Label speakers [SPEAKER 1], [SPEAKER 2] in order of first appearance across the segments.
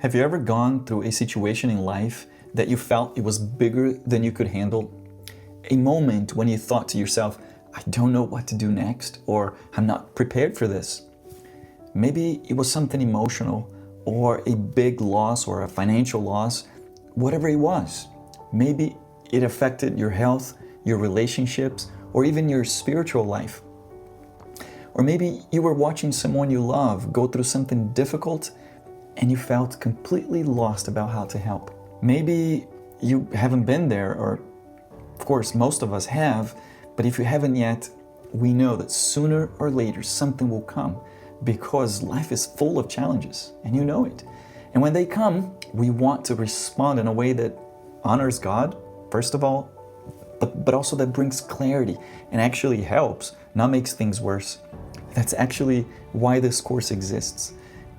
[SPEAKER 1] Have you ever gone through a situation in life that you felt it was bigger than you could handle? A moment when you thought to yourself, I don't know what to do next, or I'm not prepared for this. Maybe it was something emotional, or a big loss, or a financial loss, whatever it was. Maybe it affected your health, your relationships, or even your spiritual life. Or maybe you were watching someone you love go through something difficult and you felt completely lost about how to help. Maybe you haven't been there, or of course most of us have, but if you haven't yet, we know that sooner or later something will come because life is full of challenges and you know it. And when they come, we want to respond in a way that honors God, first of all, but also that brings clarity and actually helps, not makes things worse. That's actually why this course exists.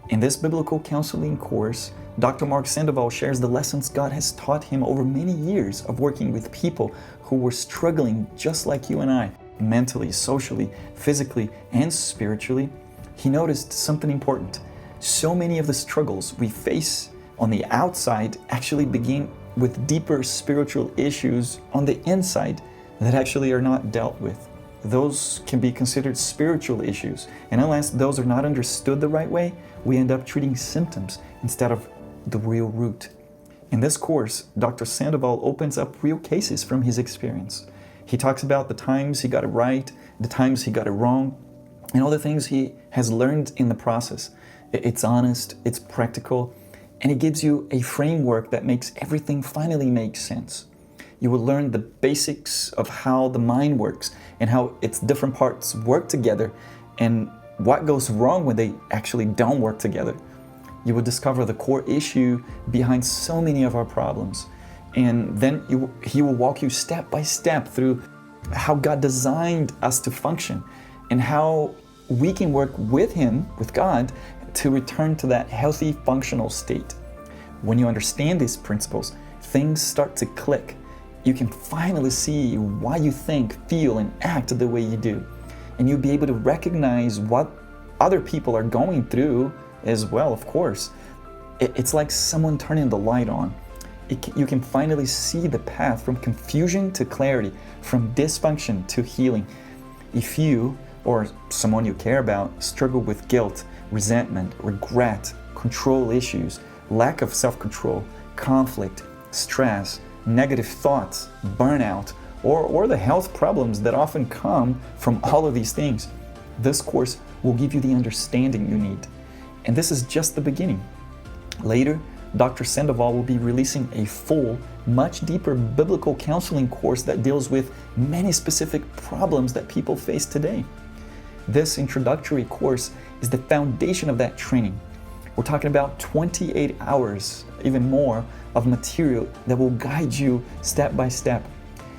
[SPEAKER 1] In this biblical counseling course, Dr. Mark Sandoval shares the lessons God has taught him over many years of working with people who were struggling just like you and I, mentally, socially, physically, and spiritually. He noticed something important. So many of the struggles we face on the outside actually begin with deeper spiritual issues on the inside that actually are not dealt with. Those can be considered spiritual issues, and unless those are not understood the right way, we end up treating symptoms instead of the real root. In this course, Dr. Sandoval opens up real cases from his experience. He talks about the times he got it right, the times he got it wrong, and all the things he has learned in the process. It's honest, it's practical, and it gives you a framework that makes everything finally make sense. You will learn the basics of how the mind works and how its different parts work together and what goes wrong when they actually don't work together. You will discover the core issue behind so many of our problems. And then he will walk you step by step through how God designed us to function and how we can work with Him, with God, to return to that healthy, functional state. When you understand these principles, things start to click. You can finally see why you think, feel, and act the way you do. And you'll be able to recognize what other people are going through as well, of course. It's like someone turning the light on. You can finally see the path from confusion to clarity, from dysfunction to healing. If you, or someone you care about, struggle with guilt, resentment, regret, control issues, lack of self-control, conflict, stress, negative thoughts, burnout, or the health problems that often come from all of these things, this course will give you the understanding you need. And this is just the beginning. Later, Dr. Sandoval will be releasing a full, much deeper biblical counseling course that deals with many specific problems that people face today. This introductory course is the foundation of that training. We're talking about 28 hours, even more, of material that will guide you step by step.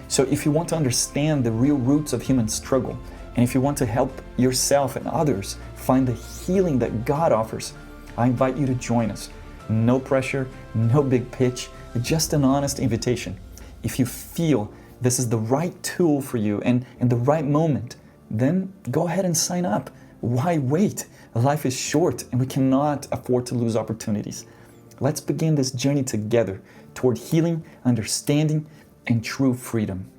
[SPEAKER 1] So if you want to understand the real roots of human struggle, and if you want to help yourself and others find the healing that God offers, I invite you to join us. No pressure, no big pitch, just an honest invitation. If you feel this is the right tool for you and the right moment, then go ahead and sign up. Why wait? Life is short and we cannot afford to lose opportunities. Let's begin this journey together toward healing, understanding, and true freedom.